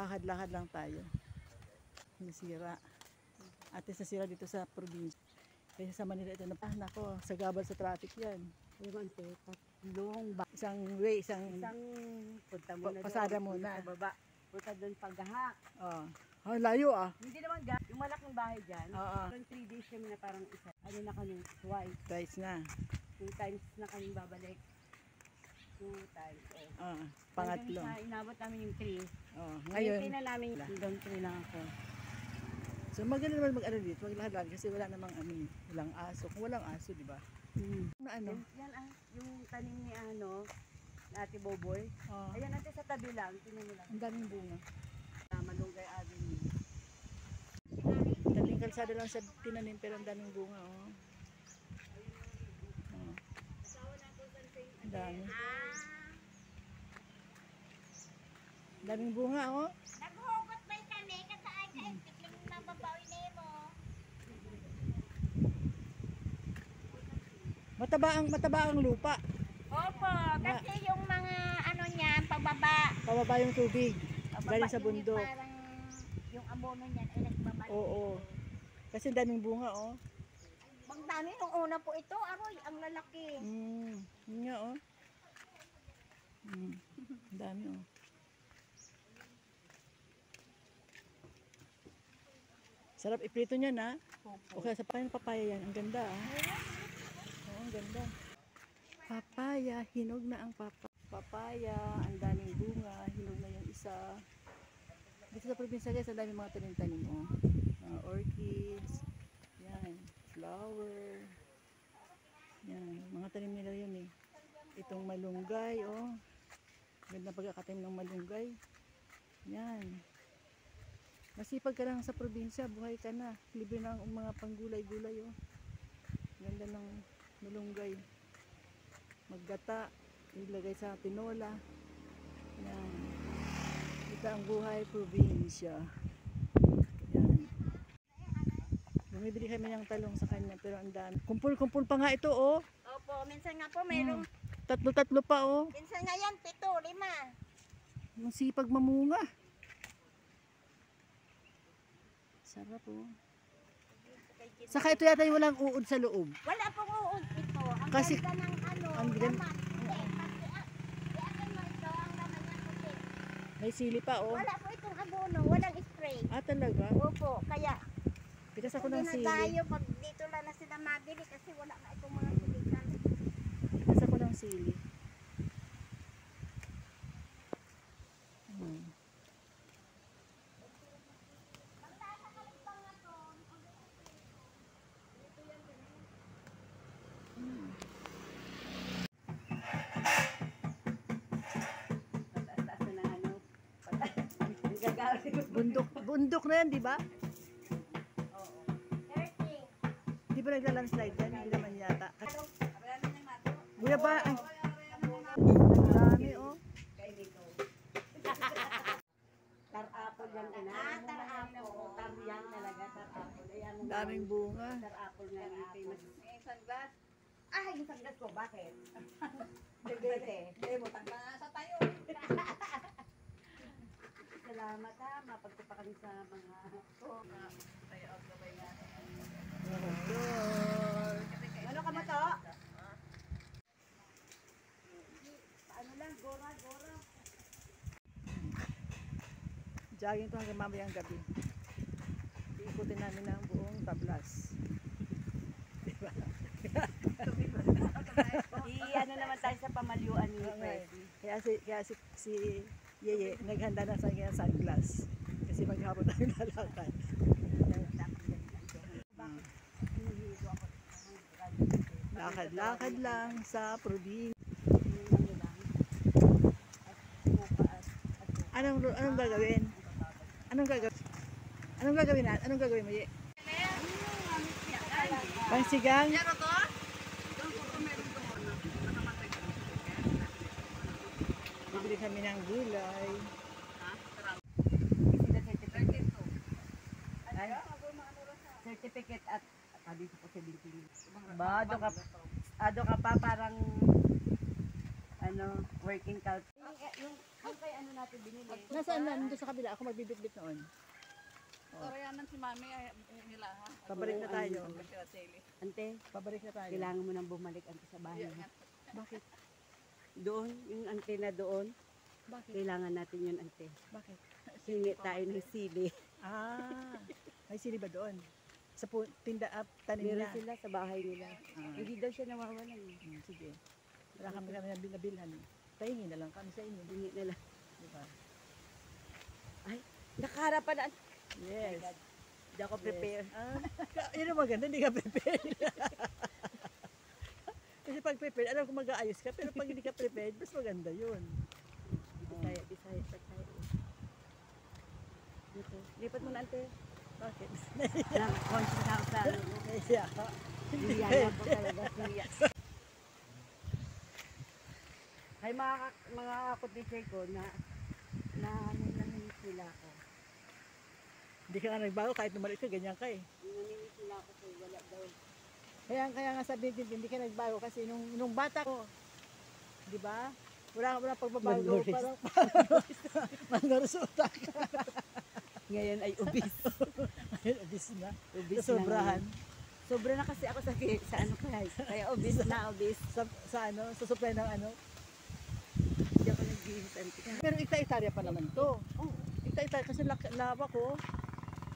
Lakad-lakad lang tayo. Nasira. At nasira dito sa probinsya. Kaya sa Manila ito, nako, sagabal sa traffic yan. Isang way, isang punta muna pasada doon, muna. sa baba. Punta doon paggaha. Oh. Oh, layo ah. Hindi naman yung malaking bahay dyan. Oo. 3 days kami na parang isa. Ano na kami, twice. Twice na. 2 times na kami babalik. 2 times. Pangatlo. Hanggang sa inabot namin yung 3. Oh, ngayon. Ngayon na namin hanggang 3 lang ako. So maganda naman mag-ano dito, maglakad kasi wala namang walang aso. Kung walang aso, di ba? Na ano? Yan yung tanim ni Ate Boboy. Oh. Ayan natin sa tabi lang, tingnan mo lang. Ang daming bunga. Malunggay Avenue. Daling kalsada lang sa tinanim pero ang daming bunga, oh. Oh. Ang dami. Daming bunga, oh. Naghugot may kami, kasaan ka ikling mababawi na mo. Mataba ang lupa. Opo, kasi yung mga ano niya, pababa. Pababa yung tubig. Galing sa bundok. Parang yung abono niyan ay nagbaba. Oo. Kasi ang daming bunga, oh. Bang dami nung una po ito, aroy, ang lalaki. Yun nga, oh. Ang dami, oh. Sarap iprito niyan, ha? Okay, sa papaya yan. Ang ganda, ah. Oo, ang ganda. Papaya, hinog na ang papaya. Ang daming bunga, hinog na yung isa. Dito sa probinsya, guys, ang daming mga tanim-tanim, oh. Orchids. Yan, flower. Yan, mga tanim nila yun, eh. Itong malunggay, oh. Ganda pagkakatanim ng malunggay. Yan. Masipag ka lang sa probinsya, buhay ka na. Libre na ang mga panggulay-gulay, oh. Ganda ng malunggay. Maggata, ilagay sa tinola. Yan. Ito ang buhay probinsya. Yan. Bumibili kami ng talong sa kanya, pero ang dami. Kumpul-kumpul pa nga ito, oh. Opo, minsan nga po mayroong, Tatlo-tatlo pa, oh. minsan nga yan, 7, 5. Ang sipag mamunga. Sarap, oh. Saka ito yata yung walang uod sa loob. Wala pong uod ito. Ang Kasi- ganda ng ano, ang ganda- laman. Hindi, pati mo ito, ang laman niya puti. May sili pa, oh. Wala po itong abono, walang spray. Ah, talaga? Opo, kaya Pitas ako hindi ng na sili. tayo pag dito lang na sila mabili kasi wala na itong mga silikan. Pitas ako ng sili. Taas-taas na ng gagawin. Bundok na yan, di ba? 30. Di ba naglalandslide yan? Hindi naman yata. Kuya ba? Ay. Dami, oh. Tar-apple yan, ina. Tar-apple. Tar-yan talaga, tar-apple. Ayan, Daming bunga. tar-apple nga yung famous. Sunglass. Ah, yung sanggas ko, bakit? Hindi mo, tagla sa tayo. Salamat ha, mapagto pa kami sa mga tayo ang gabay natin. Ano ka ba to? Ano lang, gora. Jogging to hanggang mamayang gabi. Iikutin namin ng buong Tablas. Diba? Ano naman tayo sa pamalyuan ni Freddy. Kaya si Yeye naghanda na sa kanya sunglass. Kasi maghapon tayo lalakad. Lakad-lakad lang sa probinsya. Anong gagawin? Anong gagawin mo, Ye? Pangsigang? Bibili kami ng gulay. Certificate at dito po 17. Ba, ado ka pa parang working culture. Yung kay ano natin binili. Nasaan na? Nandun sa kabila. Ako magbibitbit noon. Koreanan si Mami ay nila ha. Pabalik na tayo. Ante, Pabalik na tayo. kailangan mo nang bumalik ante sa bahay. mo. Bakit? Doon, yung antena doon, Bakit? kailangan natin yun ante. Bakit? Hingi tayo ng sili. Ah, may sili ba doon? Sa tinda tanim Meron na. sila sa bahay nila. Ah. Hindi daw siya nawawalan. Sige. Wala kami nabilhan. Pahingi na lang kami sa inyo. Hingi nila. Diba? Nakaharapan na. Yes. Hindi ako prepare. Yun ang maganda, hindi ka prepared. Kasi pag prepared, alam ko mag-aayos ka, pero pag hindi ka prepared, mas maganda yun. Bisaya, Bisaya, Bisaya. Dito. Lipat mo na ante. Bakit? Conscious ako sa ano. Nahiya ka. Hindi yan po talaga siya. Ay mga kutisay ko na nanininis nila ako. Hindi ka nga nagbago, kahit numalik ka, ganyan ka eh. Nanininis nila ako so wala daw. Kaya nga sabihin din, hindi ka nagbago kasi nung bata ko, di ba? Wala pagbabago. Malnourished. Parang malnourished utak. Ngayon ay obese. Ayun, obis na. Obese Sobrahan. na. Sobra na kasi ako sa ano guys. Kaya obese na obese. Sa supply ng ano. Hindi ako nag-gihis antik. Pero ita-itarya pa naman to. Oh, Ita-itarya kasi lawa ko.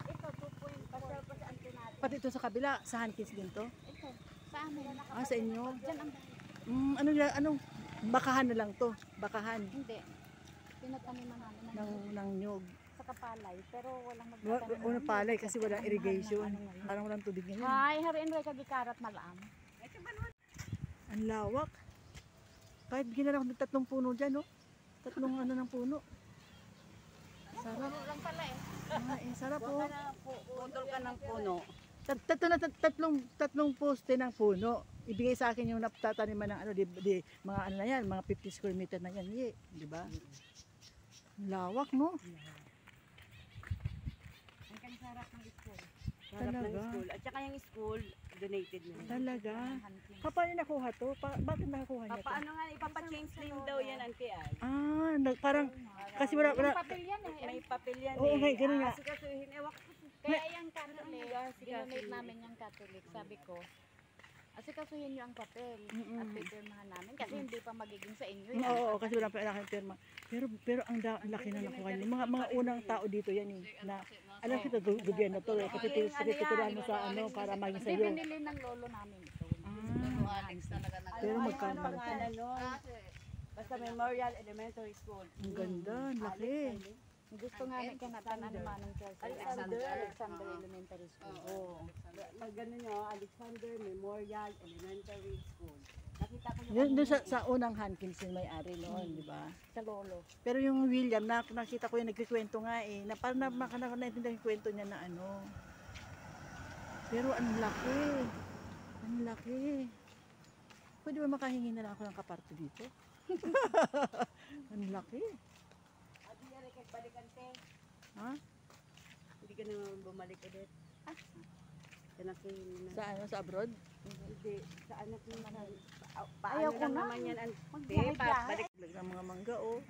ito 2.4 pa sa ante natin. Pati ito sa kabila, sa Hankins din to. Ito, sa amin. Sa inyo. Diyan ang bahay. Anong bakahan na lang to. Bakahan Hindi. Pinataniman namin ng nyog. sa kapalay, pero walang magtatanim. Una palay kasi walang irrigation. Parang walang tubig ngayon. Hay, hariin rin kagikarat malam. Ang lawak. Kahit bigyan na lang ng 3 puno dyan, no? 3 ano ng puno. Sarap. Puro lang pala eh. Sarap po. Putol ka ng puno. Tatlong poste ng puno. Ibigay sa akin yung natataniman ng ano, di mga ano na yan, mga 50 square meter na yan, di ba? Ang lawak, no? Ang kansarap ng school. Sarap Talaga? ng school. At saka yung school, donated na. Talaga. Paano nakuha to? Bakit nakakuha niya to? Paano nga, ipapa-change name daw yan, ante ay. Parang, kasi wala, Yung papel yan eh. May papel yan Oo, eh. ganun nga. Kasi kasuhin, ewan ko. Kaya yung Catholic, Kasi dinonate namin yung Catholic. Sabi ko, asikasuhin nyo ang papel at pipirmahan namin kasi hindi pa magiging sa inyo yan. Oo, kasi wala pa kailangan pirma. Pero ang laki na nakuha niya. Mga unang tao dito yan eh. Na, alam kita, gobyerno to eh. Kasi tititulan mo sa ano, para maging Hindi sa'yo. binili ng lolo namin ito. Alex talaga nag Pero Ano magkano? ang pangalan nun? Basta Memorial Elementary School. Ang ganda, ang laki. Gusto nga namin kanatan ano manong Chelsea. Alexander. Alexander Elementary School. Oo. Pag gano'n nyo, Alexander Memorial Elementary School. Nakita ko Yun, doon sa unang Hankins yung may-ari noon, di ba? Sa lolo. Pero yung William, nakita ko yung nagkikwento nga eh, na parang naintindihan yung kwento niya na ano. Pero ang laki. Ang laki. Pwede ba makahingi na lang ako ng kaparto dito? Ang laki. Adi yan, balikan te. Ha? Hindi ka naman bumalik ulit. Kanakin na. Sa ano, sa abroad? Hindi, sa anak mo naman. Ayaw Paano ko lang na. naman yan, ante? Magbiyahe-biyahe. Balik. Ng mga mangga oh.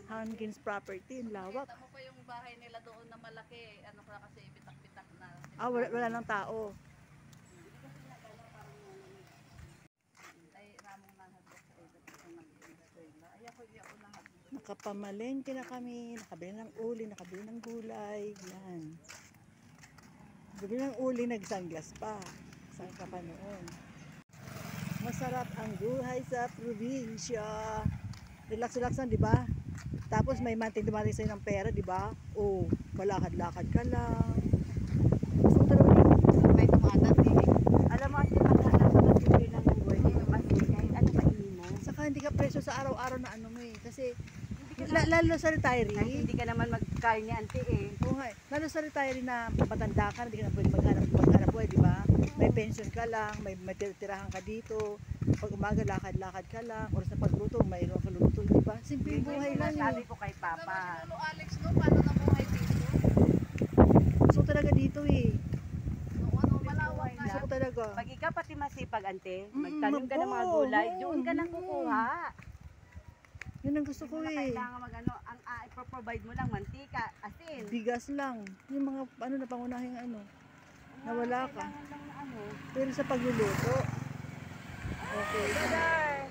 Hankins property, ang lawak. Kita mo pa yung bahay nila doon na malaki. Ano ka kasi bitak-bitak na. Wala ng tao. Ay, ramong nahagos sa iba't ibang mag-eskwela. Ay, ako nahagos. Nakapamalengke na kami, nakabili ng uli, nakabili ng gulay. Yan. Nakabili ng uli, nag-sunglass pa. Saan ka pa noon? Masarap ang buhay sa probinsya. Relax-relax lang, di ba? Tapos may manting dumating sa'yo ng pera, di ba? O, malakad-lakad ka lang. Gusto ko talaga May tumatat eh. Alam mo, ante, pag nasa matindi ng buhay, mas kahit ano painin mo. Saka hindi ka preso sa araw-araw na ano mo eh. Kasi, lalo sa retiree, Kahit hindi ka naman magkain ni ante eh. oo nga eh. Lalo sa retiree na matanda ka, hindi ka na pwede maghanap buhay, di ba? May pension ka lang, may tirahan ka dito. Pag umaga, lakad-lakad ka lang. Oras na pagluto, mayroon ka luto, di ba? Simple yung buhay lang Sabi eh. ko kay Papa. Lolo Alex no, paano nabuhay dito? Gusto ko talaga dito eh. No, ano, malawak nga. Gusto ko talaga. Pag ikaw pati masipag, ante, magtanim ka ng mga gulay, doon ka nang kukuha. Yun ang gusto ko Hindi mo na eh. kailangan mag-ano, ang i-provide mo lang mantika, asin. Bigas lang. Yung mga ano na pangunahing ano. Nawala ka. Kailangan lang na ano. Pero sa pagluluto. Okay. Brother!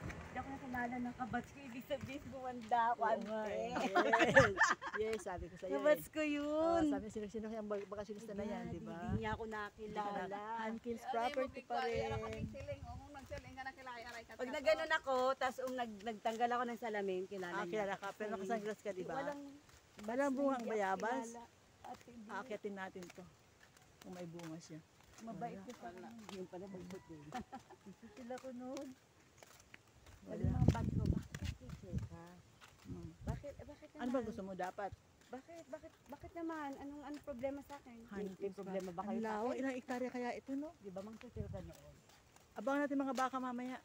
Hindi ako nakilala ng kabats ko. Ibig sabihin bumanda ako, Oo nga ante. eh. Yes. Yes, sabi ko sa'yo eh. Kabats ko Oh, yun. sabi sino-sino kaya ang bakasyonista na yan, di ba? Hindi niya ako nakilala. Hankins property pa rin. Siling, kung nagsiling ka na kilay-aray ka. Pag nagganon ako, tapos nagtanggal ako ng salamin, kilala Ah, niya. kilala ka. Pero nakasanglas ka, di ba? Walang bungang hindi ako bayabas. kilala. Ate, hindi. Aakyatin natin to. Kung may bunga siya. Mabait ko pala. Yung pala magbut eh. Sila ko noon. Sabi Wala. mga bag ko, bakit nag-check ka? Hmm. Bakit naman? Ano ba gusto mo dapat? Bakit naman? Anong problema sa akin? May problema ba kayo Ang sa lawa, akin? ilang hektarya kaya ito, no? Di ba mang tutil ka noon? Abangan natin mga baka mamaya.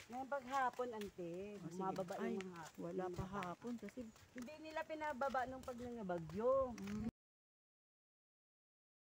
Ngayon paghapon, ante, Oh, sige. bumababa Ay, yung mga hapon. Wala pa hapon kasi Hindi nila pinababa nung pag nangabagyo. Mm.